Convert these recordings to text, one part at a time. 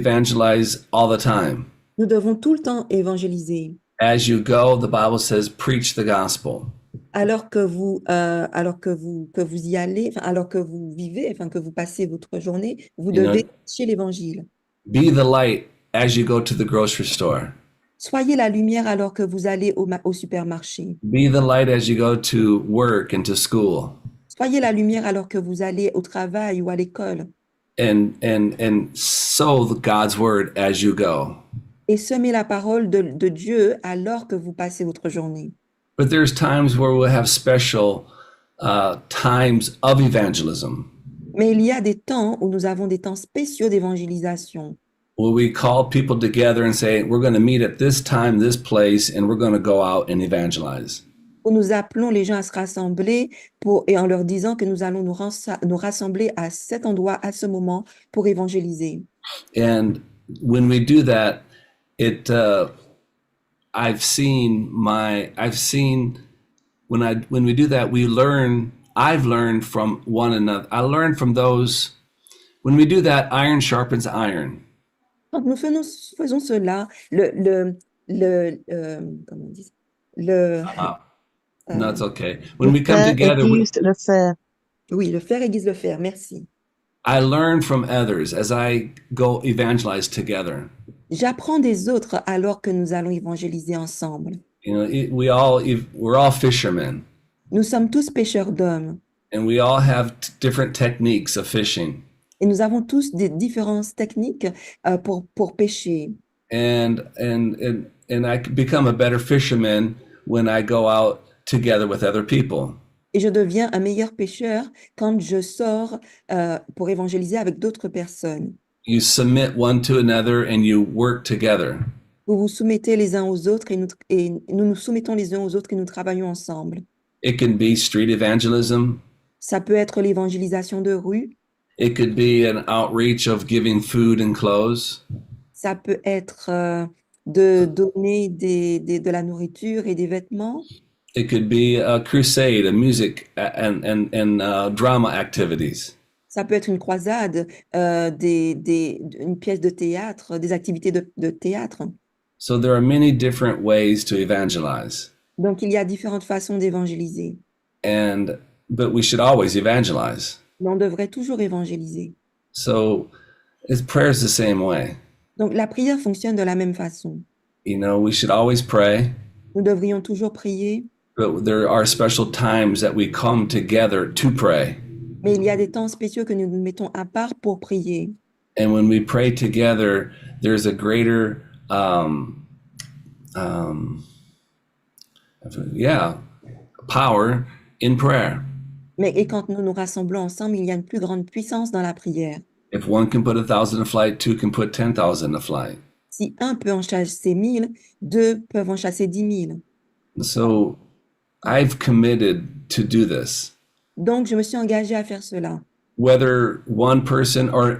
evangelize all the time. Nous devons tout le temps évangéliser. As you go, the Bible says, preach the gospel. Que vous y allez, enfin, alors que vous vivez, enfin, que vous passez votre journée, vous You devez know, prêcher l'évangile. be the light as you go to the grocery store. Soyez la lumière alors que vous allez au supermarché. Be the light as you go to work and to school. Soyez la lumière alors que vous allez au travail ou à l'école. And sow God's word as you go. Et semez la parole de Dieu alors que vous passez votre journée. But there's times where we'll have special times of evangelism. Mais il y a des temps où nous avons des temps spéciaux d'évangélisation. Where we call people together and say, we're going to meet at this time, this place, and we're going to go out and evangelize. Où nous appelons les gens à se rassembler et en leur disant que nous allons nous rassembler à cet endroit, à ce moment, pour évangéliser. And when we do that, I've seen when we do that, I've learned from one another. I learned from those. When we do that, iron sharpens iron. Quand nous faisons cela, comment on dit, No, it's okay. When we come together, le fer. Oui, le fer aiguise le fer. Merci. I learn from others as I go evangelize together. J'apprends des autres alors que nous allons évangéliser ensemble. You know, we're all fishermen. Nous sommes tous pêcheurs d'hommes. And we all have different techniques of fishing. Et nous avons tous des différentes techniques pour pêcher. And I become a better fisherman when I go out together with other people. Et je deviens un meilleur pêcheur quand je sors pour évangéliser avec d'autres personnes. You submit one to another and you work together. Vous vous soumettez les uns aux autres et nous nous soumettons les uns aux autres et nous travaillons ensemble. It can be street evangelism. Ça peut être l'évangélisation de rue. It could be an outreach of giving food and clothes. Ça peut être de donner de la nourriture et des vêtements. It could be a crusade, a music and drama activities. Ça peut être une croisade, une pièce de théâtre, des activités de théâtre. So there are many different ways to evangelize. Donc, il y a différentes façons d'évangéliser. But we should always evangelize. Mais on devrait toujours évangéliser. So prayer is the same way. Donc, la prière fonctionne de la même façon. You know, we should always pray. Nous devrions toujours prier. But there are special times that we come together to pray. Mais il y a des temps spéciaux que nous nous mettons à part pour prier. And when we pray together, there's a greater, power in prayer. Et quand nous nous rassemblons ensemble, il y a une plus grande puissance dans la prière. If one can put 1,000 to flight, two can put 10,000 to flight. Si un peut en chasser 1000, deux peuvent en chasser 10 000. So I've committed to do this. Donc, je me suis engagée à faire cela. Whether one person or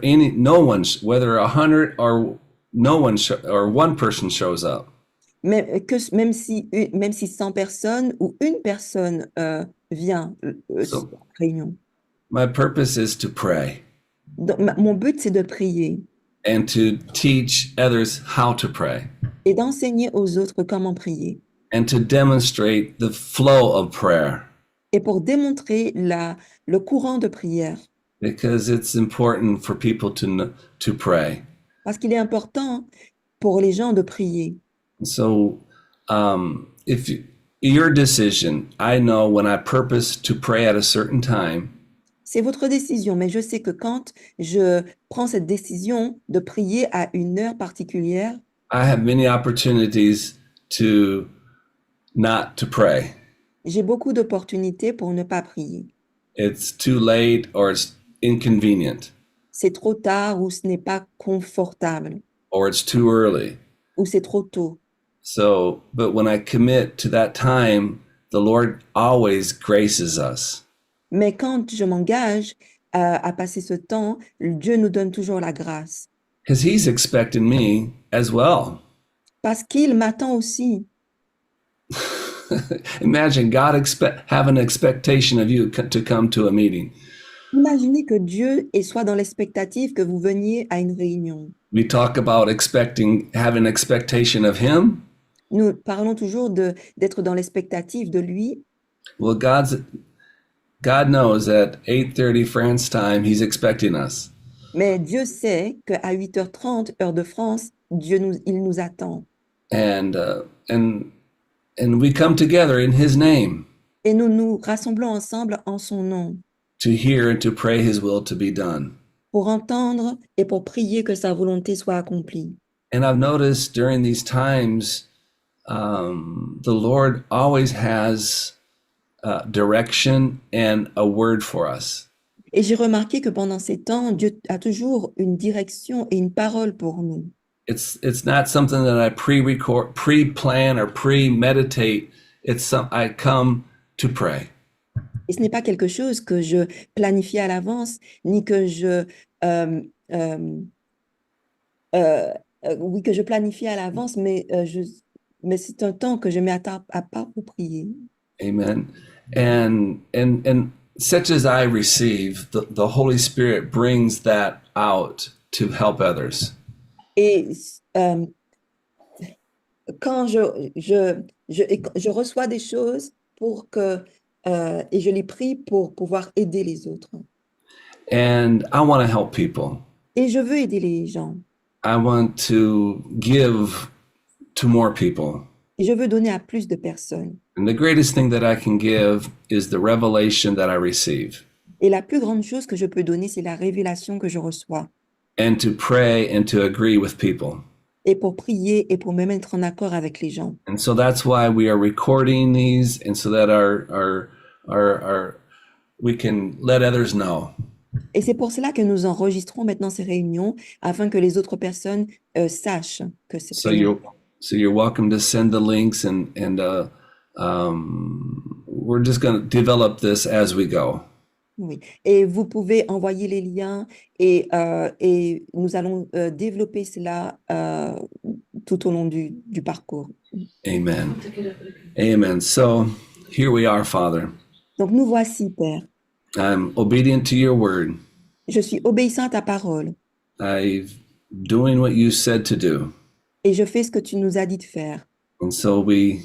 whether 100 or no one or one person shows up. Même si 100 personnes ou une personne vient à la réunion. My purpose is to pray. Donc, mon but, c'est de prier. And to teach others how to pray. Et d'enseigner aux autres comment prier. And to demonstrate the flow of prayer. Et pour démontrer le courant de prière. Because it's important for people to pray. Parce qu'il est important pour les gens de prier. So, your decision, I know when I purpose to pray at a certain time. C'est votre décision, mais je sais que quand je prends cette décision de prier à une heure particulière, I have many opportunities to not to pray. J'ai beaucoup d'opportunités pour ne pas prier. It's too late or it's inconvenient. C'est trop tard ou ce n'est pas confortable. Or it's too early. Ou c'est trop tôt. So, but when I commit to that time, the Lord always graces us. Mais quand je m'engage à passer ce temps, Dieu nous donne toujours la grâce. Because He's expecting me as well. Parce qu'il m'attend aussi. Imagine God have an expectation of you to come to a meeting. Imaginez que Dieu soit dans l'expectative que vous veniez à une réunion. We talk about having expectation of him. Nous parlons toujours d'être dans l'expectative de lui. Well, God knows at 8:30 France time, he's expecting us. Mais Dieu sait qu'à 8h30, heure de France, il nous attend. And we come together in his name Et nous nous rassemblons ensemble en son nom to hear and to pray his will to be done. pour entendre et pour prier que sa volonté soit accomplie. And I've noticed during these times, the Lord always has direction and a word for us. Et j'ai remarqué que pendant ces temps, Dieu a toujours une direction et une parole pour nous. It's not something that I pre-plan or premeditate. I come to pray. Et ce n'est pas quelque chose que je planifie à l'avance, ni que oui, que je planifie à l'avance, mais c'est un temps que je mets à part pour prier. Amen. And such as I receive, the Holy Spirit brings that out to help others. Et quand je reçois des choses et je les prie pour pouvoir aider les autres. And I want to help people. Et je veux aider les gens. I want to give to more people. Et je veux donner à plus de personnes. And the greatest thing that I can give is the revelation that I receive. Et la plus grande chose que je peux donner, c'est la révélation que je reçois. And to pray and to agree with people. Et pour prier et pour me mettre en accord avec les gens. And so that's why we are recording these, and so that we can let others know. Et c'est pour cela que nous enregistrons maintenant ces réunions, afin que les autres personnes sachent que c'est. So you're welcome to send the links, and we're just going to develop this as we go. Oui. Et vous pouvez envoyer les liens et nous allons développer cela tout au long du parcours. Amen. Amen. So here we are, Father. Donc nous voici, Père. I'm obedient to your word. Je suis obéissant à ta parole. I'm doing what you said to do. Et je fais ce que tu nous as dit de faire. And so we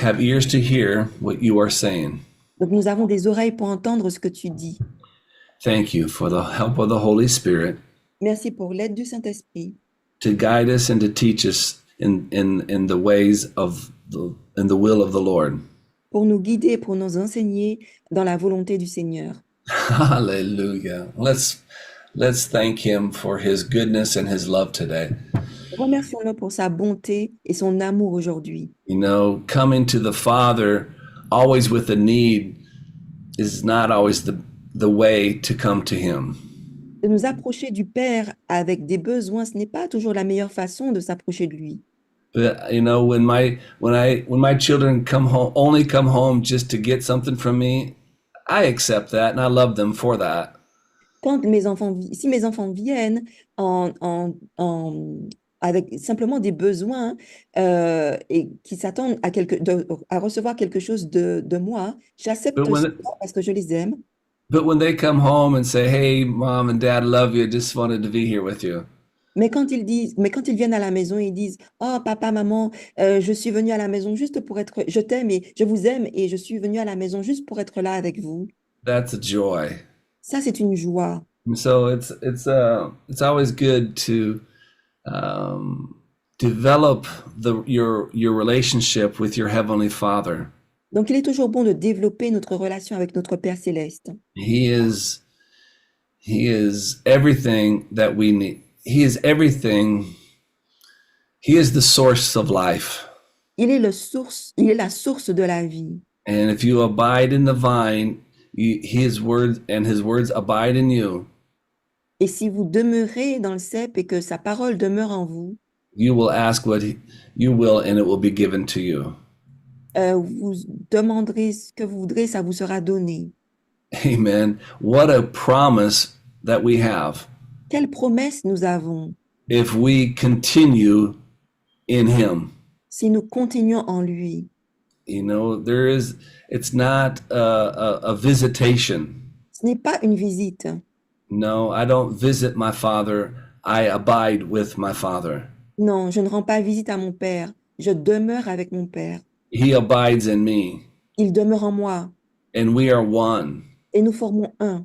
have ears to hear what you are saying. Donc nous avons des oreilles pour entendre ce que tu dis. Thank you for the help of the Holy Spirit. Merci pour l'aide du Saint-Esprit. To guide us and to teach us in the ways of in the will of the Lord. Pour nous guider, pour nous enseigner dans la volonté du Seigneur. Hallelujah. Let's thank him for his goodness and his love today. Remercions-le pour sa bonté et son amour aujourd'hui. You know, coming to the Father always with a need is not always the way to come to him. De nous approcher du Père avec des besoins, ce n'est pas toujours la meilleure façon de s'approcher de lui. But, you know, when my children only come home just to get something from me, I accept that and I love them for that. Si mes enfants viennent avec simplement des besoins et qui s'attendent à recevoir quelque chose de moi, j'accepte ça parce que je les aime. But when they come home and say, "Hey, Mom and Dad, love you. Just wanted to be here with you." Mais quand ils viennent à la maison, ils disent, oh papa, maman, je suis venu à la maison juste pour je t'aime et je vous aime et je suis venu à la maison juste pour être là avec vous. That's a joy. Ça, c'est une joie. And so it's always good to develop your relationship with your Heavenly Father. Donc, il est toujours bon de développer notre relation avec notre Père céleste. He is everything that we need. He is everything. He is the source of life. Il est la source de la vie. And if you abide in the vine, his words abide in you. Et si vous demeurez dans le cep et que sa parole demeure en vous, you will ask what you will, and it will be given to you. Vous demanderez ce que vous voudrez, ça vous sera donné. Amen. What a promise that we have. Quelle promesse nous avons. If we continue in him. Si nous continuons en lui. You know, it's not a visitation. Ce n'est pas une visite. No, I don't visit my Father. I abide with my Father. Non, je ne rends pas visite à mon Père. Je demeure avec mon Père. He abides in me, Il demeure en moi and we are one. et nous formons un.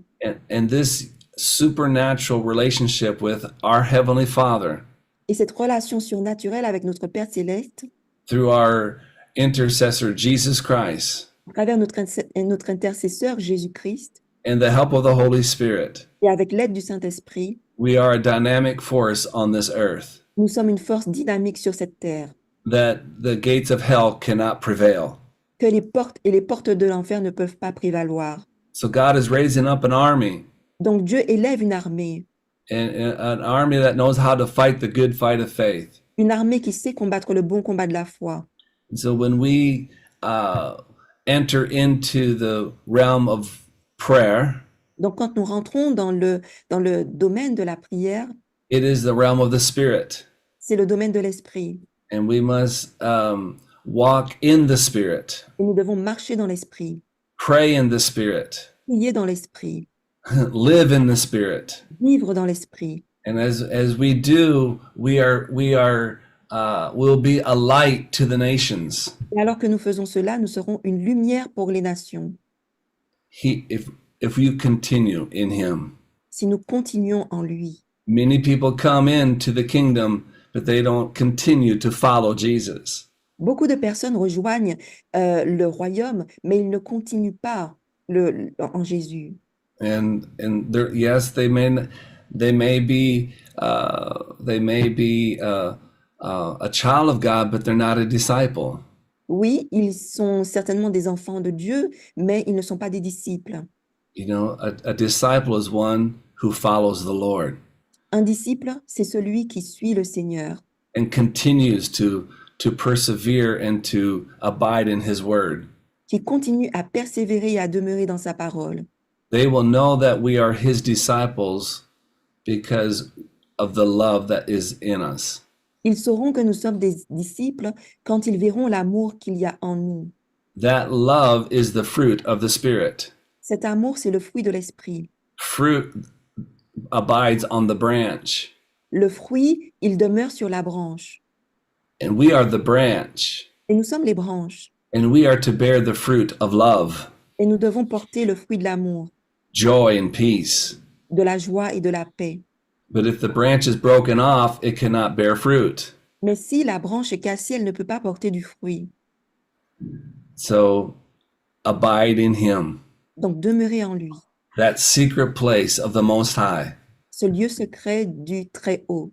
And this supernatural relationship with our Heavenly Father Et cette relation surnaturelle avec notre Père céleste, through our intercessor, Jesus Christ, à travers notre intercesseur Jésus-Christ, and the help of the Holy Spirit, et avec l'aide du Saint-Esprit, we are a dynamic force on this earth nous sommes une force dynamique sur cette terre, that the gates of hell cannot prevail. que les portes de l'enfer ne peuvent pas prévaloir. So God is raising up an army, Donc Dieu élève une armée an army that knows how to fight the good fight of faith. qui sait combattre le bon combat de la foi. And so when we enter into the realm of prayer, Donc quand nous rentrons dans le domaine de la prière, it is the realm of the Spirit. c'est le domaine de l'esprit. And we must walk in the Spirit, Et nous devons marcher dans l'esprit, pray in the Spirit, prier dans l'esprit, live in the Spirit. vivre dans l'esprit. And as we do, we'll be a light to the nations. Et alors que nous faisons cela, nous serons une lumière pour les nations. If you continue in Him. Si nous continuons en lui. Many people come into the kingdom, but they don't continue to follow Jesus. Beaucoup de personnes rejoignent le royaume, mais ils ne continuent pas en Jésus. And yes, they may be a child of God, but they're not a disciple. Oui, ils sont certainement des enfants de Dieu, mais ils ne sont pas des disciples. You know, a disciple is one who follows the Lord. Un disciple, c'est celui qui suit le Seigneur. And continues to persevere and to abide in His word. Qui continue à persévérer et à demeurer dans sa parole. They will know that we are His disciples because of the love that is in us. Ils sauront que nous sommes des disciples quand ils verront l'amour qu'il y a en nous. That love is the fruit of the Spirit. Cet amour, c'est le fruit de l'esprit. Fruit abides on the branch. Le fruit, il demeure sur la branche. And we are the branch. Et nous sommes les branches. And we are to bear the fruit of love. Et nous devons porter le fruit de l'amour, Joy and peace. de la joie et de la paix. But if the branch is broken off, it cannot bear fruit. Mais si la branche est cassée, elle ne peut pas porter du fruit. So abide in Him. Donc demeurez en lui. That secret place of the Most High. Ce lieu secret du Très-Haut.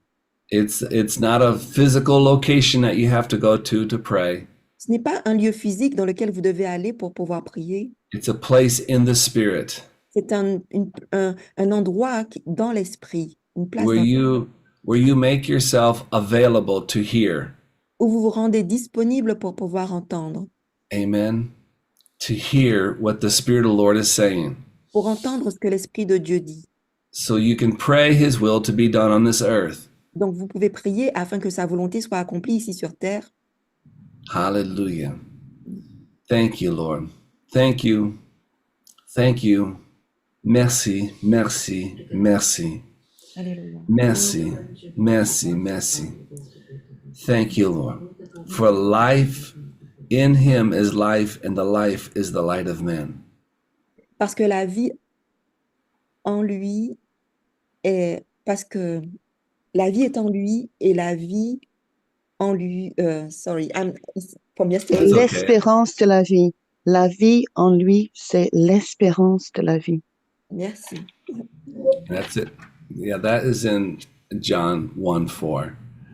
It's not a physical location that you have to go to pray. Ce n'est pas un lieu physique dans lequel vous devez aller pour pouvoir prier. It's a place in the Spirit. C'est un endroit dans l'esprit, une place where you make yourself available to hear. où vous vous rendez disponible pour pouvoir entendre. Amen. To hear what the Spirit of the Lord is saying. Pour entendre ce que l'Esprit de Dieu dit. So you can pray His will to be done on this earth. Donc vous pouvez prier afin que sa volonté soit accomplie ici sur terre. Hallelujah. Thank you, Lord. Thank you. Thank you. Merci, merci, merci. Alléluia. Merci, merci, merci. Thank you, Lord. For life in Him is life, and the life is the light of men. Parce que la vie en lui est... Parce que la vie est en lui et la vie en lui... from yesterday. That's okay. L'espérance de la vie. La vie en lui, c'est l'espérance de la vie. Merci. That's it. Yeah, that is in John 1:4.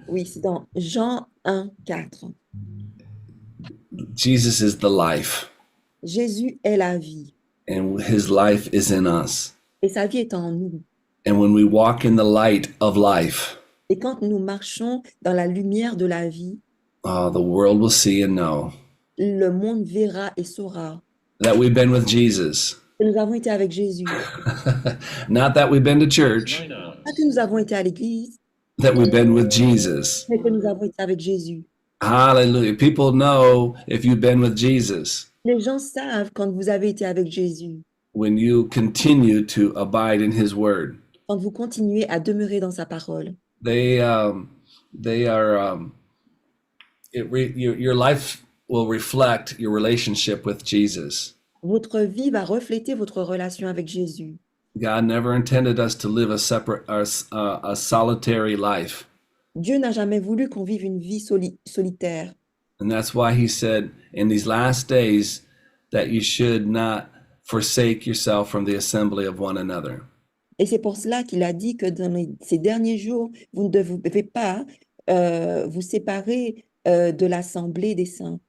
Oui, c'est dans Jean 1:4. Jesus is the life, Jésus est la vie and His life is in us. et sa vie est en nous. And when we walk in the light of life, Et quand nous marchons dans la lumière de la vie, the world will see and know le monde verra et saura that we've been with Jesus. que nous avons été avec Jésus. Not that we've been to church, Pas que nous avons été à l'église, that we've been with Jesus. mais que nous avons été avec Jésus. Hallelujah. People know if you've been with Jesus Les gens savent quand vous avez été avec Jésus, when you continue to abide in His word. quand vous continuez à demeurer dans sa parole. they are your life will reflect your relationship with Jesus. Votre vie va refléter votre relation avec Jésus. God never intended us to live a separate or a solitary life. Dieu n'a jamais voulu qu'on vive une vie solitaire. And that's why he said in these last days that you should not forsake yourself from the assembly of one another. Et c'est pour cela qu'il a dit que dans ces derniers jours, vous ne devez pas vous séparer de l'assemblée des saints.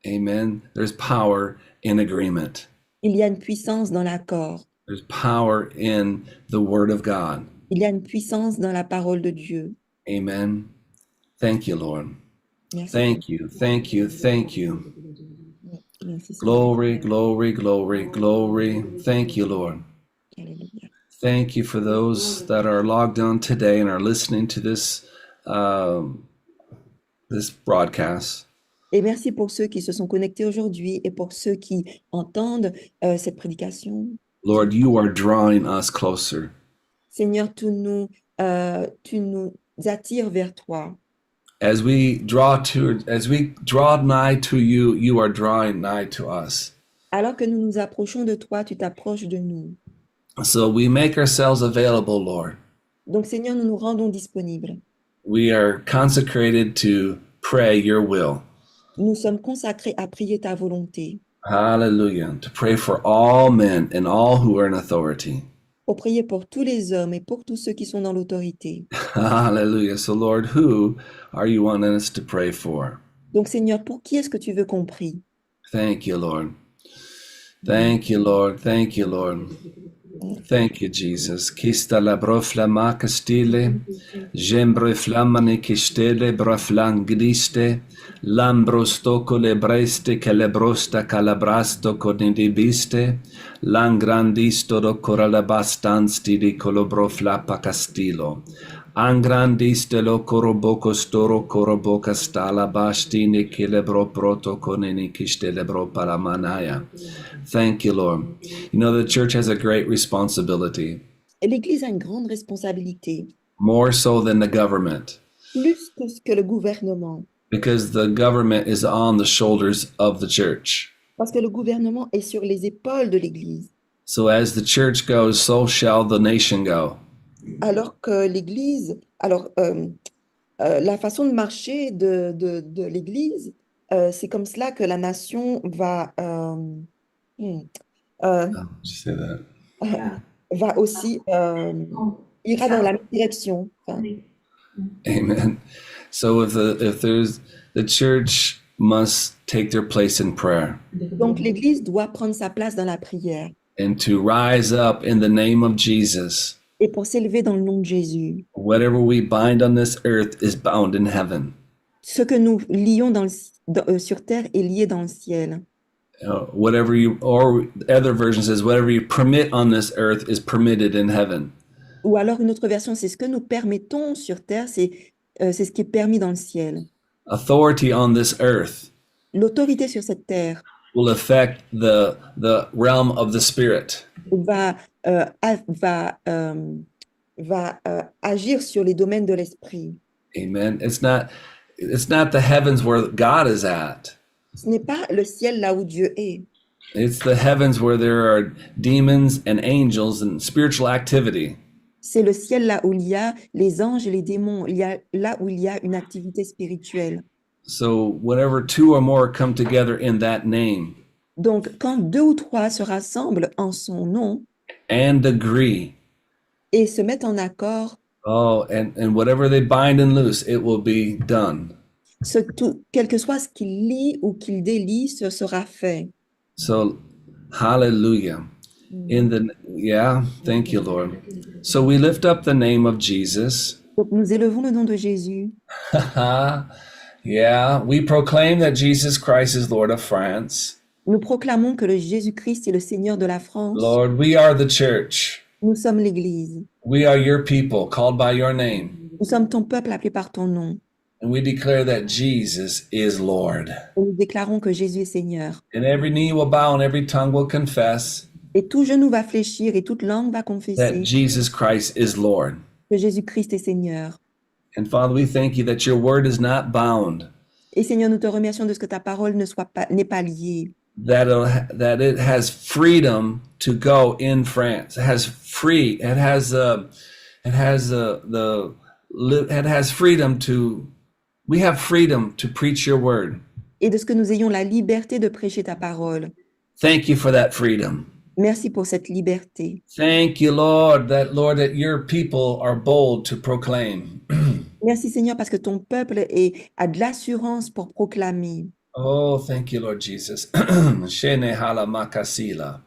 Amen. There's power in agreement. Il y a une puissance dans l'accord. There's power in the word of God. Il y a une puissance dans la parole de Dieu. Amen. Thank you, Lord. Merci. Thank you. Thank you. Thank you. Merci, Seigneur. Glory, glory, glory, glory. Thank you, Lord. Alléluia. Thank you for those that are logged on today and are listening to this this broadcast. Et merci pour ceux qui se sont connectés aujourd'hui et pour ceux qui entendent cette prédication. Lord, you are drawing us closer. Seigneur, tu nous attires vers toi. As we draw nigh to you, you are drawing nigh to us. Alors que nous nous approchons de toi, tu t'approches de nous. So we make ourselves available, Lord. Donc, Seigneur, nous nous rendons disponibles. We are consecrated to pray your will. Nous sommes consacrés à prier ta volonté, Hallelujah. To pray for all men and all who are in authority. pour prier pour tous les hommes et pour tous ceux qui sont dans l'autorité. Hallelujah. So, Lord, who are you wanting us to pray for? Donc, Seigneur, pour qui est-ce que tu veux qu'on prie? Thank you, Lord. Thank you, Lord. Thank you, Lord. Thank you, Jesus. Kista la broflama castile, gembre flammane kistele broflan griste, lambrosto colebreste calebrosta calabrasto conidibiste, langrandisto do coralabastansti di colobroflapa castilo. Angrandiste lo coroboco storo coroboca stala bastini kilebro proto conini kistelebro paramanaya. Thank you, Lord. You know, the church has a great responsibility, Et l'Église a une grande responsabilité, more so than the government, plus que le gouvernement, because the government is on the shoulders of the church. parce que le gouvernement est sur les épaules de l'Église. So as the church goes, so shall the nation go. Alors que l'Église, la façon de marcher de l'Église, c'est comme cela que la nation va, Did you say that? va aussi, ira dans la même direction. Enfin, Amen. So if the church must take their place in prayer donc l'Église doit prendre sa place dans la prière and to rise up in the name of Jesus. et pour s'élever dans le nom de Jésus. Whatever we bind on this earth is bound in heaven. Ce que nous lions sur terre est lié dans le ciel. Whatever you, or other version says, whatever you permit on this earth is permitted in heaven. Ou alors une autre version, c'est ce que nous permettons sur terre, c'est ce qui est permis dans le ciel. Authority on this earth L'autorité sur cette terre will affect the realm of the spirit. va agir sur les domaines de l'esprit. Amen. It's not the heavens where God is at. Ce n'est pas le ciel là où Dieu est. It's the heavens where there are demons and angels and spiritual activity. C'est le ciel là où il y a les anges et les démons, là où il y a une activité spirituelle. So whenever two or more come together in that name Donc, quand 2 ou 3 se rassemblent en son nom and agree, et se mettent en accord, and whatever they bind and loose, it will be done. quel que soit ce qu'il lie ou qu'il délie, ce sera fait. So, hallelujah. Thank you, Lord. So we lift up the name of Jesus. Donc, nous élevons le nom de Jésus. We proclaim that Jesus Christ is Lord of France. Nous proclamons que le Jésus-Christ est le Seigneur de la France. Lord, we are the church. Nous sommes l'Église. We are your people, called by your name. Nous sommes ton peuple appelé par ton nom. And we declare that Jesus is Lord. Et nous déclarons que Jésus est Seigneur. And every knee will bow and every tongue will confess Et tout genou va fléchir et toute langue va confesser that Jesus Christ is Lord. que Jésus-Christ est Seigneur. And Father, we thank you that your word is not bound, Et Seigneur, nous te remercions de ce que ta parole n'est pas liée, that it has freedom to go in France. It has freedom to. We have freedom to preach your word. et de ce que nous ayons la liberté de prêcher ta parole. Thank you for that freedom. Merci pour cette liberté. Thank you, Lord, that your people are bold to proclaim. Merci Seigneur parce que ton peuple a de l'assurance pour proclamer. Oh, thank you, Lord Jesus. Shene hala makasila.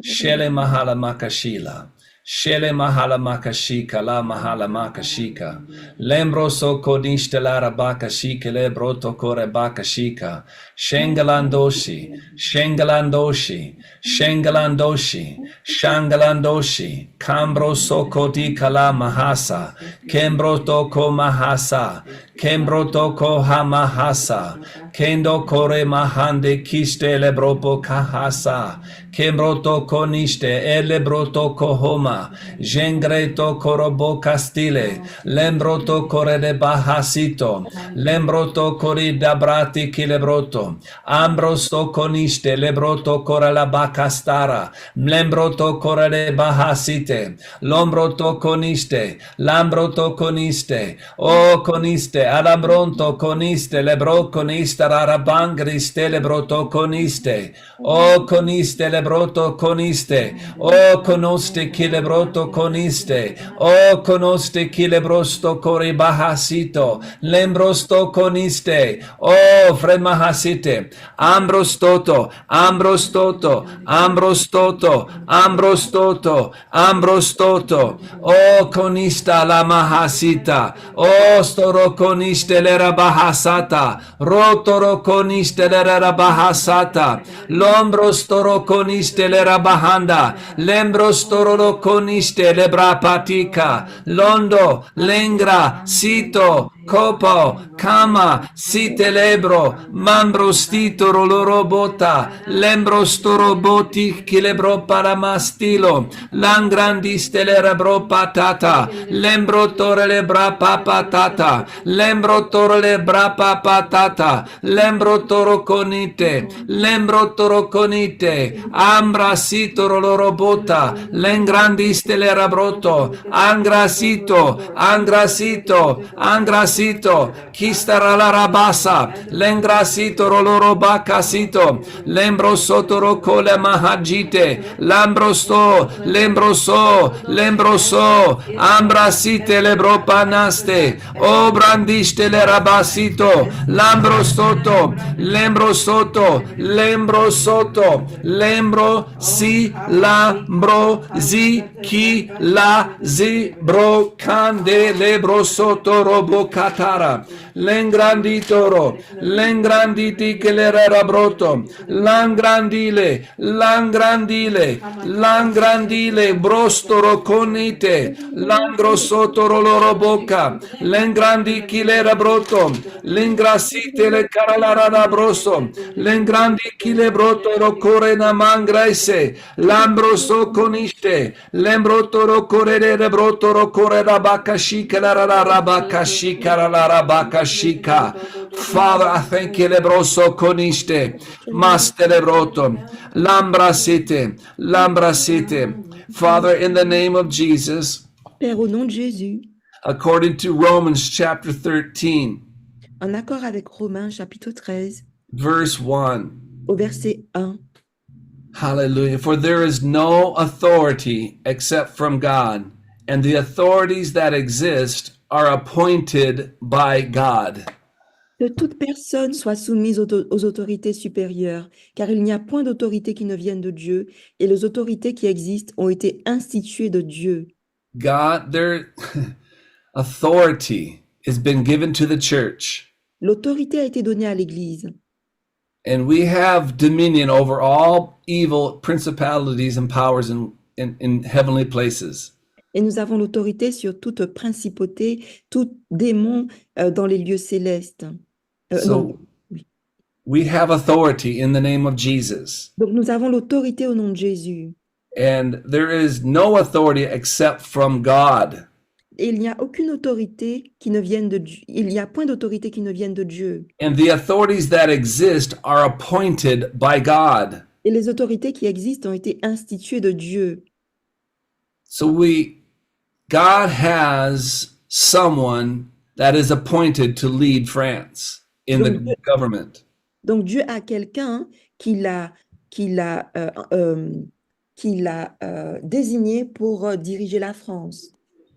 Shele mahala makashila. Shele mahala makashika la mahala makashika. Lembro so kodishte la rabakashika le broto kore bakashika. Shengalandoshi, Shengalandoshi, Shengalandoshi, Shangalandoshi. Kambro so koti kala mahasa. Kembro toko mahasa. Kembro toko hamahasa. Kendo kore mahande kiste lebropo kahasa. Kembroto koniste elebroto kohoma. Jengreto korobo castile. Lembroto kore de bahasito. Lembroto kori dabrati kilebroto. Ambrosto koniste lebroto kore la bacastara. Lembroto kore de bahasite. Lombroto koniste. Lambroto koniste. O koniste. Alambronto koniste. Lebro koniste. Rarabangriste lebroto koniste. O koniste lebroto koniste. O konoste kilebroto koniste. O konoste kilebrosto koribahasito. Lembrosto koniste. O fremahasite. Ambrostoto. Ambrostoto. Ambrostoto. Ambrostoto. Ambrostoto. O konista la mahasita. O storo koniste lera bahasata. Rotoro koniste lera bahasata. Lombro storo koniste lera bahanda. Lembro storo koniste lebra patika. Londo, lengra, sito, copo, kama, sitelebro, mambro stitoro loro bota, lembro storo boti kilebro paramastilo, langrandiste lerebro patata, lembro tore lebra papatata, lembro tore lebra papatata, lembro toro conite, lembro toro conite, ambra sitoro loro bota, lengrandiste lerebroto, angrasito, angrasito, angrasito, chistara la rabasa, lengrasito roloro bacasito, lembro sotoro cole mahagite, lambrosto, lembroso, lembroso, ambrasite lebro panaste, o brandiste le rabasito, lambrostoto, lembrosoto, lembrosoto, lembro si, lambro zi, ki, la, zi, bro, cande, lebro soto, robo, catara, lengranditoro, lengranditi che l'era broto, langrandile, langrandile, langrandile, brostoro conite, langrosotoro loro bocca, lengrandi chi l'era broto, lengrasite le caralara broso, lengrandi chi le brotoro core na mangraise, lambroso coniste, lembrotoro core de brotoro core da bacascica la rabacascica la rabacascica. Father, I thank you, lebroso coniste, maste lebroto, lambrasite, lambrasite. Father, in the name of Jesus, Père, au nom de Jésus, according to Romans chapter 13, en accord avec Romains chapitre 13, verse 1. au verset 1. Hallelujah. For there is no authority except from God, and the authorities that exist are appointed by God. Que toute personne soit soumise aux autorités supérieures, car il n'y a point d'autorité qui ne vienne de Dieu, et les autorités qui existent ont été instituées de Dieu. God, their authority has been given to the church, L'autorité a été donnée à l'Église, and we have dominion over all evil principalities and powers in heavenly places. et nous avons l'autorité sur toute principauté, tout démon dans les lieux célestes. Non. We have authority in the name of Jesus. Donc nous avons l'autorité au nom de Jésus. And there is no authority except from God. et il n'y a aucune autorité qui ne vienne de Dieu. Il n'y a point d'autorité qui ne vienne de Dieu. And the authorities that exist are appointed by God. Et les autorités qui existent ont été instituées de Dieu. So God has someone that is appointed to lead France in the government. Donc Dieu a quelqu'un qu'il a désigné pour diriger la France.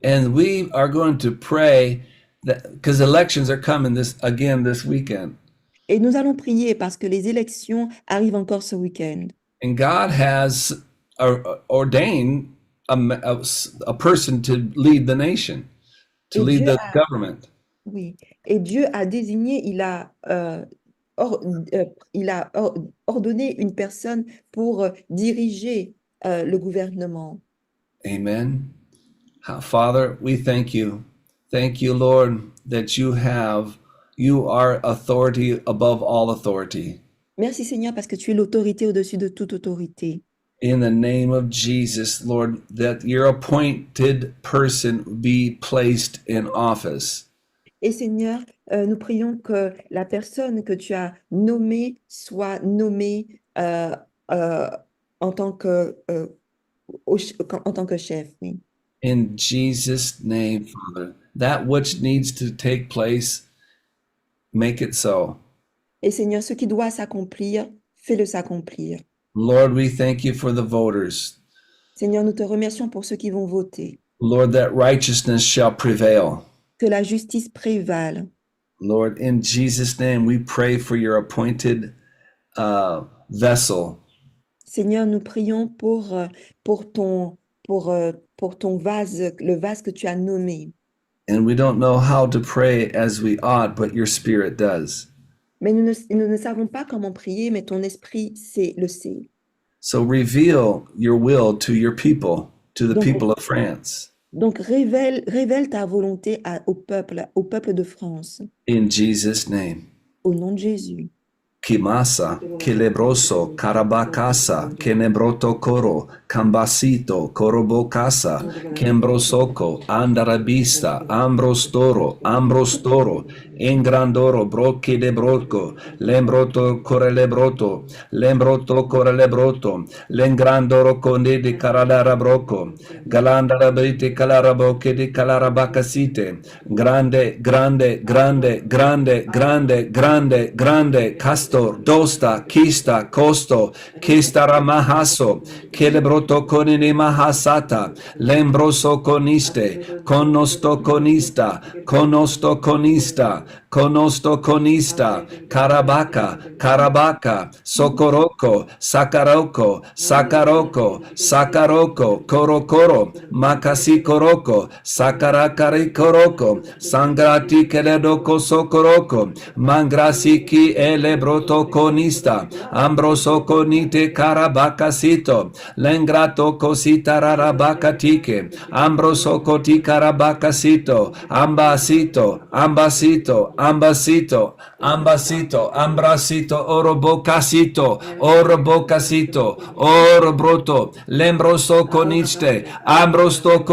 And we are going to pray that because elections are coming this weekend. Et nous allons prier parce que les élections arrivent encore ce week-end. And God has ordained a person to lead the nation, to Et lead Dieu the government. Oui. Et Dieu a désigné, il a ordonné une personne pour diriger le gouvernement. Amen. Father, we thank you. Thank you, Lord, that you are authority above all authority. Merci Seigneur parce que tu es l'autorité au-dessus de toute autorité. In the name of Jesus, Lord, that your appointed person be placed in office. Et Seigneur, nous prions que la personne que tu as nommée soit nommée en tant que chef. Oui. In Jesus' name, Father, that which needs to take place, make it so. Et Seigneur, ce qui doit s'accomplir, fais-le s'accomplir. Lord, we thank you for the voters. Seigneur, nous te remercions pour ceux qui vont voter. Lord, that righteousness shall prevail. Que la justice prévale. Lord, in Jesus' name, we pray for your appointed vessel. Seigneur, nous prions pour ton vase, le vase que tu as nommé. And we don't know how to pray as we ought, but your Spirit does. Mais nous ne savons pas comment prier, mais ton esprit le sait. So reveal your will to your people, to the people of France. Donc révèle ta volonté au peuple de France. In Jesus' name. Au nom de Jésus. Kimasa, Kelebroso, Karabakasa, Kenebroto Koro, Kambasito, Korobokasa, Kembrosoko, Andarabista, Ambrostoro, Engrandoro, Brochi de Broco, Lembroto Corelebroto, Lembroto Corelebroto, Lengrandoro Conde di Caralarabroco, Galandarabriti Calaraboche di Calarabacasite, grande, Castor, Dosta, Kista, Costo, Kistaramahaso, Kelebroto Conini Mahasata, Lembroso Coniste, Conosto Conista, Carabaka, Socorroco, Sacaroko, Corocoro, Macasi Coroco, Sacaracari Coroco, Sangrati Keledoco Socoroco, Mangrasi Ki Elebroto Conista, Ambroso Conite Carabacasito, Lengrato Cosita Rarabacatike, Ambroso Coti Carabacasito, Ambrasito, Orobroto, Lembroso Coniste, Ambrostoro,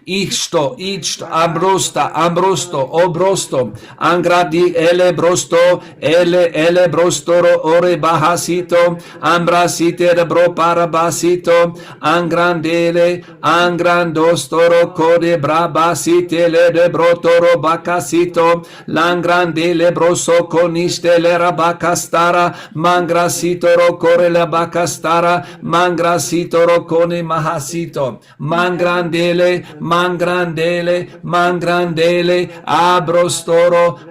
Ichto, Ambrosto, Obrosto, Angradi, Ele Brostoro, Ore Bahasito, Ambrasite de Bro Parabasito, Angrandostoro, Code Brabasite, Le de Brotoro Bacasito, Langrandele Broso Coniste, Le Rabacastara, Mangrasitoro, Core la Bacastara, Mangrasitoro, Cone Mahasito, Mangrandele,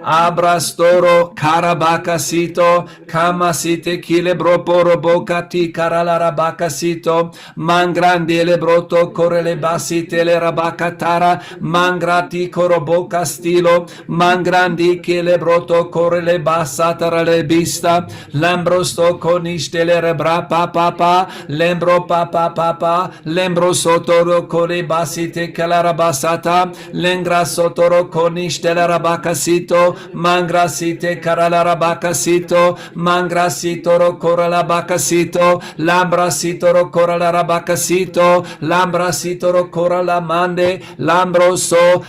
Abrastoro, Carabacasito, Kamasite, Kilebro Poro Bocati, karala rabakasito, mangrandele broto korele basitele rabakatara, mangrati koroboka stilo, mangrandi kele broto korele basatara le bista, lambrosto konistele rebra papa, lembro papa, lembro sotoro kore basite kalarabasata, lengra sotoro konistele rabakasito, mangrasite karala rabakasito, mangrasitoro korala bakasito, lambrasitoro korala rabakasito, lambrasitoro korala mande, lambroso,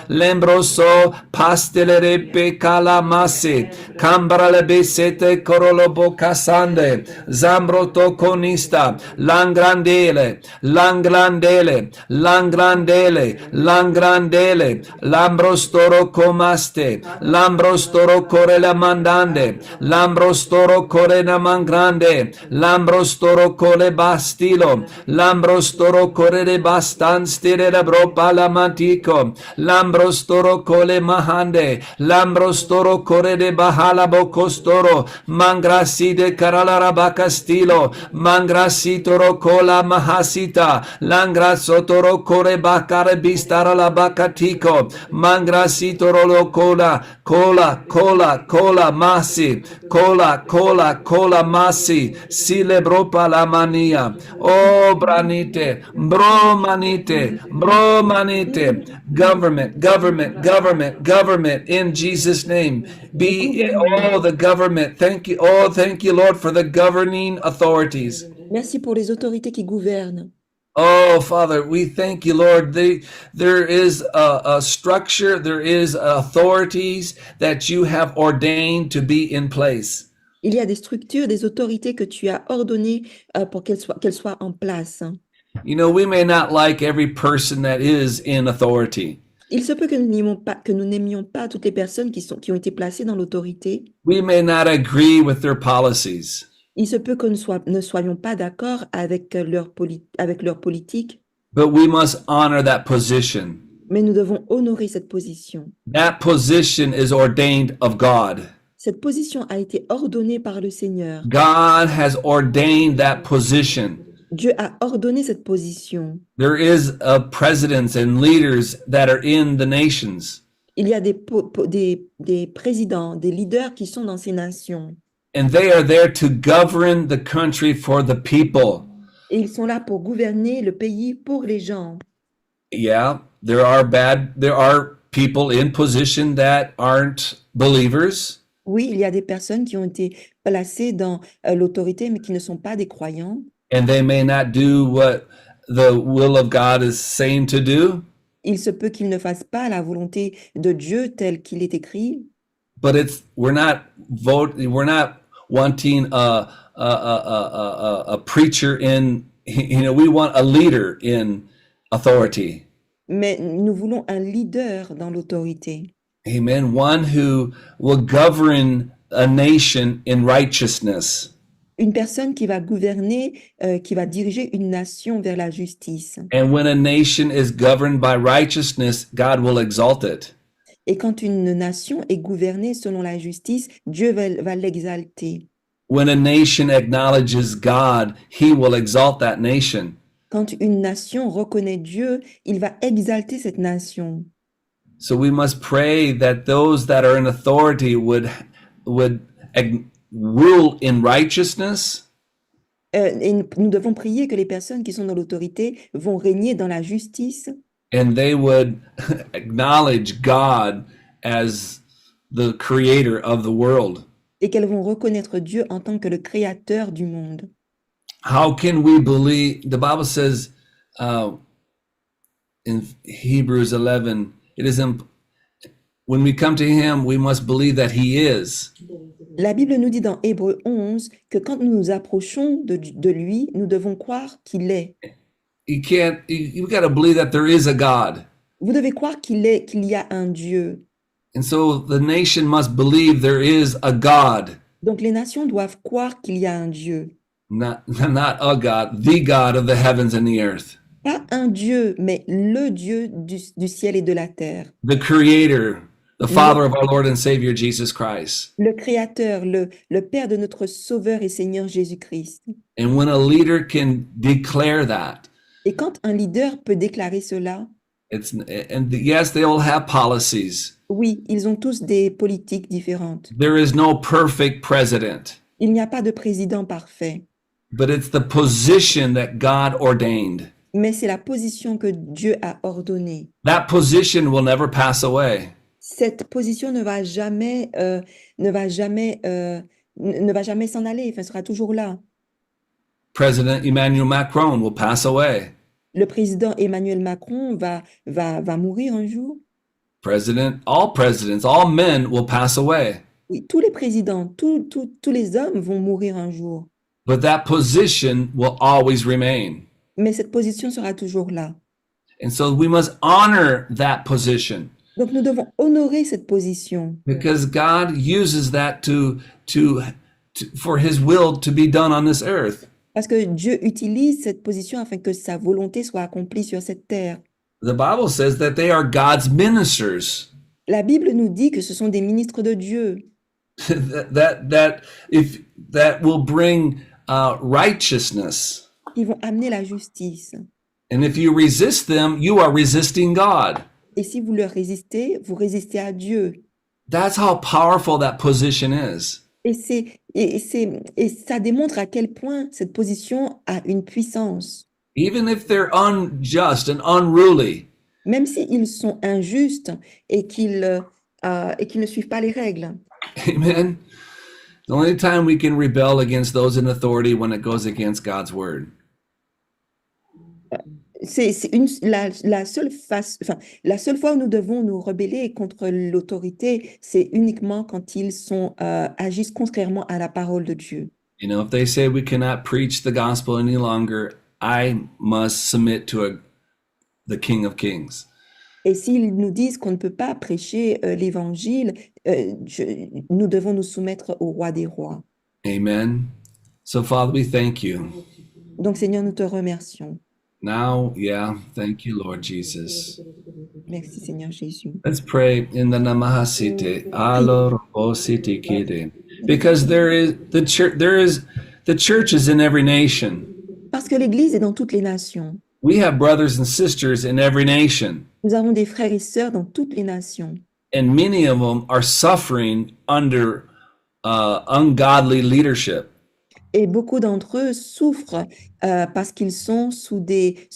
lembroso, pastelere pekala masi, cambrale besete korolobo kasande, zambroto konista, langrandele, lambrostoro komaste, lambrostoro korela mandande, lambrostoro korena mangrande, lambrostoro kole bastilo, lambrostoro korele bastan stile bropa la mantico, lambrostoro kole mahande, lambrostoro korele bahala bokostoro, mangrasi de karala rabaka stilo, mangrasi toro kola mahasita, langrasotoro kore bakare bistara la bakatiko, mangrasi toro lo kola masi, cola masi, silebropa la mania, oh branite, bromanite, government, in Jesus' name, be, oh, the government, thank you, Lord, for the governing authorities. Merci pour les autorités qui gouvernent. Oh, Father, we thank you, Lord. There is a structure, there is authorities that you have ordained to be in place. Il y a des structures, des autorités que tu as ordonnées pour qu'elles soient en place. You know, we may not like every person that is in authority. Il se peut que nous n'aimions pas toutes les personnes qui ont été placées dans l'autorité. We may not agree with their policies. Il se peut que ne soyons pas d'accord avec leur politique, But we must honor that position. mais nous devons honorer cette position. That position is ordained of God. Cette position a été ordonnée par le Seigneur. God has ordained that position. Dieu a ordonné cette position. There is presidents and leaders that are in the nations. Il y a des présidents, des leaders qui sont dans ces nations. And they are there to govern the country for the people. Et ils sont là pour gouverner le pays pour les gens. Yeah, there are people in position that aren't believers. Oui, il y a des personnes qui ont été placées dans l'autorité, mais qui ne sont pas des croyants. And they may not do what the will of God is saying to do. Il se peut qu'ils ne fassent pas la volonté de Dieu tel qu'il est écrit. But we're not wanting a preacher in, we want a leader in authority. Mais nous voulons un leader dans l'autorité. Amen. One who will govern a nation in righteousness. Une personne qui va gouverner, qui va diriger une nation vers la justice. And when a nation is governed by righteousness, God will exalt it. Et quand une nation est gouvernée selon la justice, Dieu va l'exalter. When a nation acknowledges God, he will exalt that nation. Quand une nation reconnaît Dieu, il va exalter cette nation. So we must pray that those that are in authority would rule in righteousness. Et nous devons prier que les personnes qui sont dans l'autorité vont régner dans la justice. And they would acknowledge God as the creator of the world. Et qu'elles vont reconnaître Dieu en tant que le créateur du monde. How can we believe? The Bible says in Hebrews 11, when we come to him, we must believe that he is. La Bible nous dit dans Hébreux 11 que quand nous nous approchons de lui, nous devons croire qu'il est. You got to believe that there is a God. Vous devez croire qu'il y a un Dieu. And so the nation must believe there is a God. Donc les nations doivent croire qu'il y a un Dieu. Not a God, the God of the heavens and the earth. Pas un Dieu, mais le Dieu du ciel et de la terre. The creator, the Father of our Lord and Savior Jesus Christ. le Créateur, le Père de notre Sauveur et Seigneur Jésus-Christ. And when a leader can declare that, Et quand un leader peut déclarer cela, and yes, they all have policies. oui, ils ont tous des politiques différentes. There is no perfect president, Il n'y a pas de président parfait, but it's the position that God ordained. mais c'est la position que Dieu a ordonnée. That position will never pass away. Cette position ne va jamais, ne va jamais, ne va jamais s'en aller, enfin, sera toujours là. President Emmanuel Macron will pass away. Le président Emmanuel Macron va mourir un jour. All presidents, all men will pass away. Oui, tous les présidents, tous les hommes vont mourir un jour. But that position will always remain. Mais cette position sera toujours là. And so we must honor that position Donc nous devons honorer cette position because God uses that for his will to be done on this earth. parce que Dieu utilise cette position afin que sa volonté soit accomplie sur cette terre. The Bible says that they are God's ministers. La Bible nous dit que ce sont des ministres de Dieu that will bring righteousness. qui vont amener la justice. And if you resist them, you are resisting God. Et si vous leur résistez, vous résistez à Dieu. That's how powerful that position is. Et ça démontre à quel point cette position a une puissance. Even if they're unjust and unruly, Même s'ils sont injustes et qu'ils ne suivent pas les règles. amen. The only time we can rebel against those in authority when it goes against God's word. La seule fois où nous devons nous rebeller contre l'autorité, c'est uniquement quand ils agissent contrairement à la parole de Dieu. You know, if they say we cannot preach the gospel any longer, I must submit to the King of Kings. Et s'ils nous disent qu'on ne peut pas prêcher l'évangile, nous devons nous soumettre au roi des rois. Amen. So, Father, we thank you. Donc, Seigneur, nous te remercions. Now, thank you, Lord Jesus. Merci, Seigneur Jésus. Let's pray in the Namahasite. Alorobosite kide. Because the church is in every nation. Parce que l'Église est dans toutes les nations. We have brothers and sisters in every nation. Nous avons des frères et sœurs dans toutes les nations. And many of them are suffering under ungodly leadership. Et beaucoup d'entre eux souffrent parce qu'ils sont sous des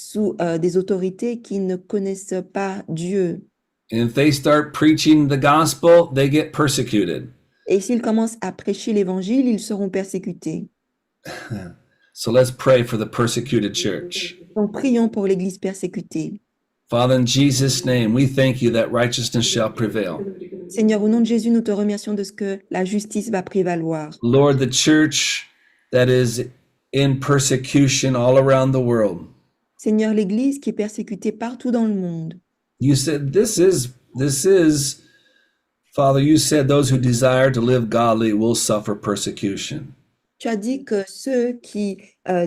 autorités qui ne connaissent pas Dieu. And if they start preaching the gospel, they get persecuted. Et s'ils commencent à prêcher l'évangile, ils seront persécutés. So let's pray for the persecuted church. Donc prions pour l'Église persécutée. Father, in Jesus' name, we thank you that righteousness shall prevail. Seigneur, au nom de Jésus, nous te remercions de ce que la justice va prévaloir. Lord, the church that is in persecution all around the world. Seigneur, l'Église qui est persécutée partout dans le monde. You said this is, Father, you said those who desire to live godly will suffer persecution. Tu as dit que ceux qui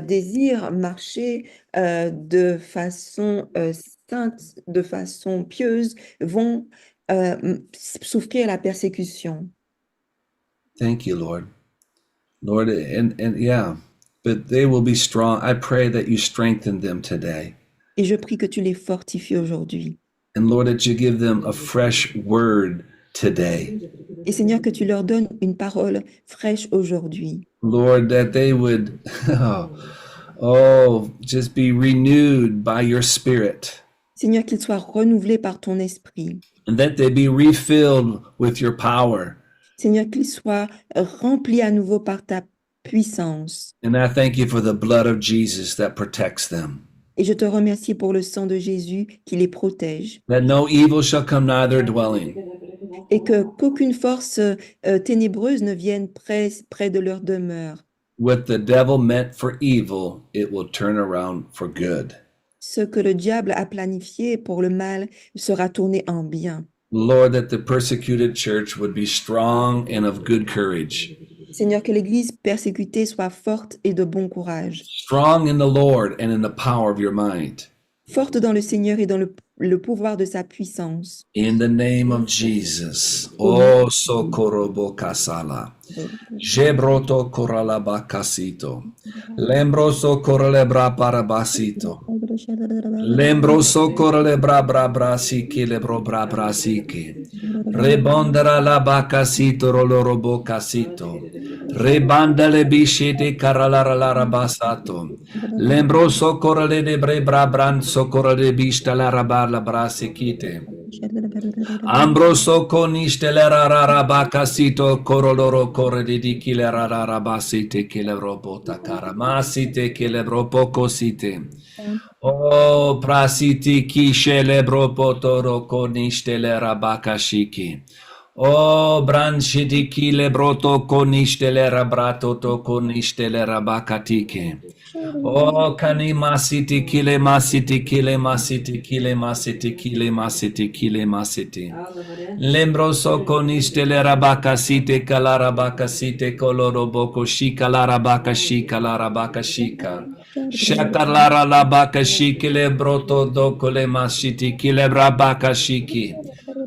désirent marcher de façon sainte, de façon pieuse, vont souffrir la persécution. Thank you, Lord. Lord, and but they will be strong. I pray that you strengthen them today. Et je prie que tu les fortifies aujourd'hui. And Lord, that you give them a fresh word today. Et Seigneur, que tu leur donnes une parole fraîche aujourd'hui. Lord, that they would, just be renewed by your Spirit. Seigneur, qu'ils soient renouvelés par ton esprit. And that they be refilled with your power. Seigneur, qu'ils soient remplis à nouveau par ta puissance. And I thank you for the blood of Jesus that protects them. Et je te remercie pour le sang de Jésus qui les protège. That no evil shall come nigh their dwelling. Et qu'aucune force ténébreuse ne vienne près de leur demeure. What the devil meant for evil, it will turn around for good. Ce que le diable a planifié pour le mal sera tourné en bien. Lord, that the persecuted church would be strong and of good courage. Seigneur, que l'Église persécutée soit forte et de bon courage. Strong in the Lord and in the power of your might. Forte dans le Seigneur et dans le pouvoir de sa puissance. In the name of Jesus. Oh, sokorobo kasala. Jebroto koralaba kasito. Lembroso koralebra parabasito. Lembroso koralebra brasiki lebro brasiki. Rebondera la bacasito rolorobo casito. Rebandale bishete karalara larabasato. Lembroso korale de brebra branso korale bista la rabala brasikite. Ambroso conistelera rabacasito coroloro corre di kilera rabasite kilerobota karamasite kilebropocosite. Oh, prasiti kishelebro potoro conistelera bacashiki. Oh, branchiti kilebroto conistelera brato to conistelera bacatike. Oh, kanimasiti kilemasiti kilemasiti kilemasiti kilemasiti kilemasiti. Lembroso conistelera bacasite calarabacasite coloroboko shika larabaka shika larabaka shika. Shakalara labaka shiki lebroto doko lemasiti kilebrabaka shiki.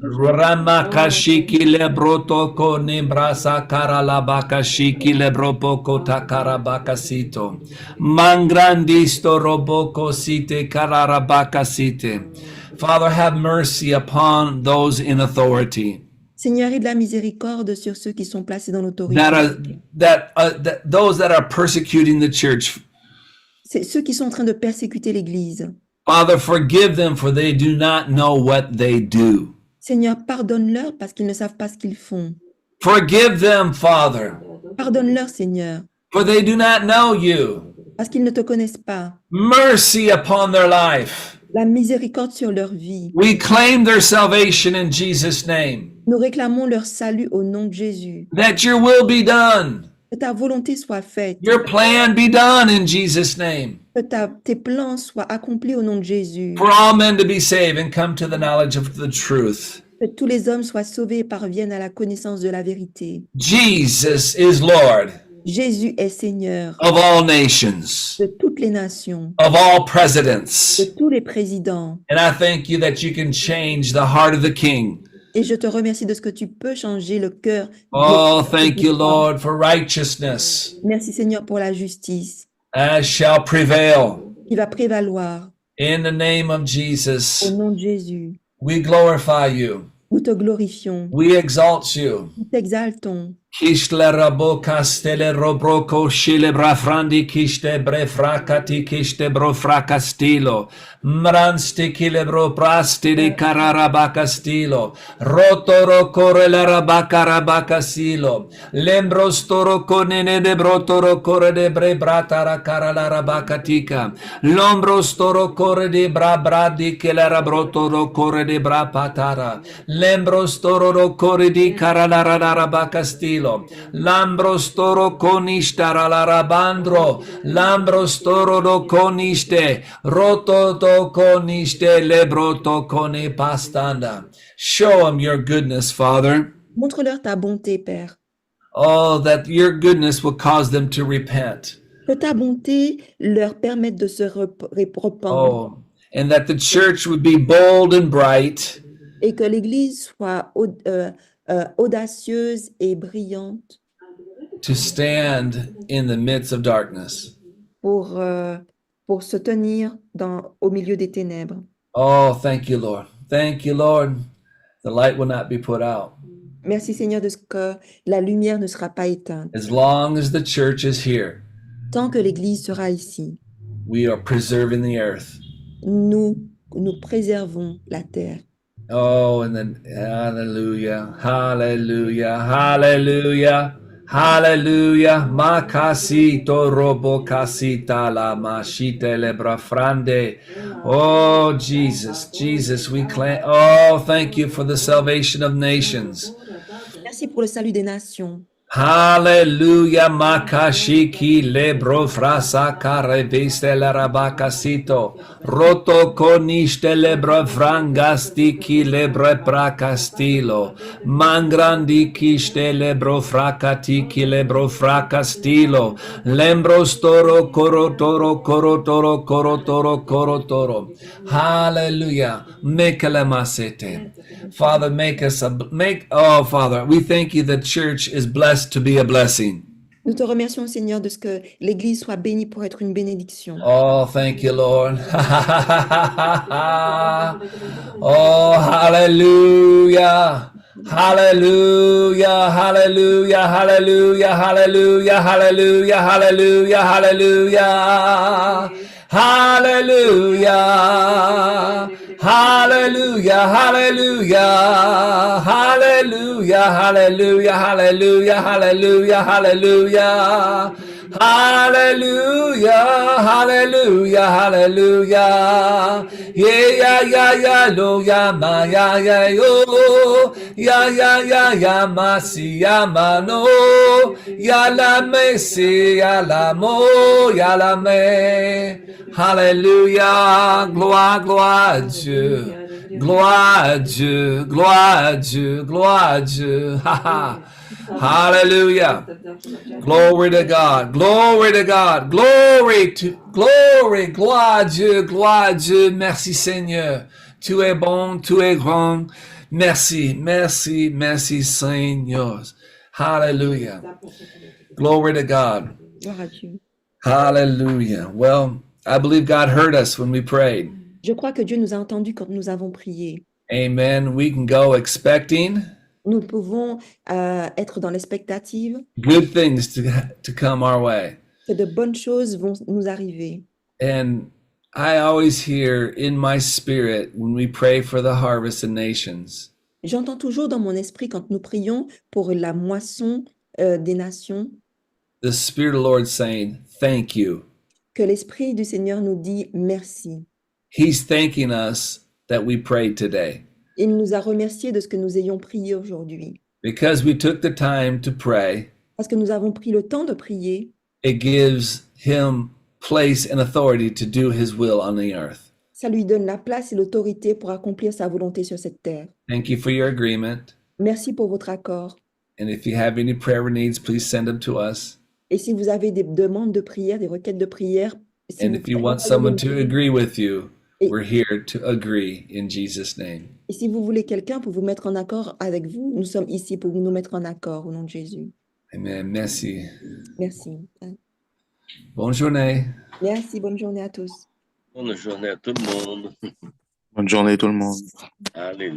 Ramaka shiki lebroto ko nimbrasa karalabaka shiki lebroboko takarabaka sito. Mangrandisto roboko site kararabaka site. Father, have mercy upon those in authority. Seigneur, aie de la miséricorde sur ceux qui sont placés dans l'autorité. That those that are persecuting the church. C'est ceux qui sont en train de persécuter l'Église. Father, forgive them for they do not know what they do. Seigneur, pardonne-leur parce qu'ils ne savent pas ce qu'ils font. Forgive them, Father, Pardonne-leur, Seigneur, for they do not know you. parce qu'ils ne te connaissent pas. Mercy upon their life. La miséricorde sur leur vie. We claim their salvation in Jesus' name. Nous réclamons leur salut au nom de Jésus. That your will be done. Que ta volonté soit faite. Your plan be done in Jesus' name. Que tes plans soient accomplis au nom de Jésus. For all men to be saved and come to the knowledge of the truth. Que tous les hommes soient sauvés et parviennent à la connaissance de la vérité. Jesus is Lord Jésus est Seigneur of all nations, de toutes les nations, of all presidents. de tous les présidents. And I thank you that you can change the heart of the king. Et je te remercie de ce que tu peux changer le cœur. Oh, thank you, Lord, for righteousness Merci Seigneur pour la justice as shall prevail. qui va prévaloir In the name of au Jesus, nom de Jésus. we glorify you. Nous te glorifions, We exalt you. nous t'exaltons. Kishtle rabo kastele robroko shile brafrandi kiste brefrakati kiste brofrakastilo. Mransti kilebro prasti di cararabacastilo. Rotoro corele rabacarabacasilo. Lembro storo conene de brotoro core de bre bratara caralarabacatica. Lombro storo core de bra bradi che la rabrotoro core de bra patara. Lembro storo core di caralarabacastilo. Lambro storo conistara la rabandro. Lambro storo coniste. Roto to coniste lebroto coni pastanda. Show them your goodness, Father. Montre-leur ta bonté, Père. Oh, that your goodness will cause them to repent. Que ta bonté leur permette de se rependre Oh, and that the church would be bold and bright. et que l'Église soit audacieuse et brillante To stand in the midst of darkness. pour se tenir au milieu des ténèbres. Oh, thank you, Lord. Thank you, Lord. The light will not be put out. Merci Seigneur de ce que la lumière ne sera pas éteinte. As long as the church is here, Tant que l'Église sera ici, we are preserving the earth. nous préservons la terre. Oh, and then hallelujah, hallelujah, hallelujah, hallelujah. Makasito robo kasita la mashite lebra frande. Oh, Jesus, Jesus, we claim. Oh, thank you for the salvation of nations. Merci pour le salut des nations. Hallelujah, makashiki lebro frasa kareviste la rabakasito. Roto koniste lebro frangasti ki lebre prakastilo. Mangrandi kiste lebro frakati ki lebro frakastilo. Lembros toro korotoro korotoro korotoro korotoro. Hallelujah. Mekelemasete. Father, Father, we thank you that church is blessed to be a blessing. Nous te remercions, Seigneur, de ce que l'Église soit bénie pour être une bénédiction. Oh, thank you, Lord. Oh, hallelujah. Hallelujah, hallelujah, hallelujah, hallelujah, hallelujah, hallelujah, hallelujah. Hallelujah. Hallelujah, hallelujah. Hallelujah, hallelujah, hallelujah, hallelujah, hallelujah. Hallelujah, hallelujah, hallelujah. Yeah, lo, ya, ma, ya, yo. Ya, ma, si, ya, ma, no. Ya, la, me, si, ya, la, mo, ya, la, me. Hallelujah, gloire, gloire à Dieu. Gloire à Dieu, gloire à Dieu, gloire à Dieu. Hallelujah. Glory to God, glory to God, glory, gloire à Dieu, gloire à Dieu. Merci Seigneur. Tu es bon, tu es grand. Merci, merci, merci Seigneur. Hallelujah. Glory to God. Gloire à Dieu. Hallelujah. Well, I believe God heard us when we prayed. Je crois que Dieu nous a entendus quand nous avons prié. Amen. We can go expecting Nous pouvons être dans l'expectative good things to come our way. que de bonnes choses vont nous arriver. And I always hear in my spirit when we pray for the harvest of nations, J'entends toujours dans mon esprit quand nous prions pour la moisson des nations the Spirit of the Lord saying, thank you. que l'Esprit du Seigneur nous dit merci. He's thanking us that we prayed today Il nous a remerciés de ce que nous ayons prié aujourd'hui. because we took the time to pray. Parce que nous avons pris le temps de prier, It gives him place and authority to do his will on the earth. ça lui donne la place et l'autorité pour accomplir sa volonté sur cette terre. Thank you for your agreement. Merci pour votre accord. And if you have any prayer needs, please send them to us. Et si vous avez des demandes de prière, des requêtes de prière, And if you want someone to agree with you, we're here to agree in Jesus' name. et si vous voulez quelqu'un pour vous mettre en accord avec vous, nous sommes ici pour nous mettre en accord au nom de Jésus. Amen. Merci. Merci. Bonne journée. Merci, bonne journée à tous. Bonne journée à tout le monde. Bonne journée tout le monde. Alléluia.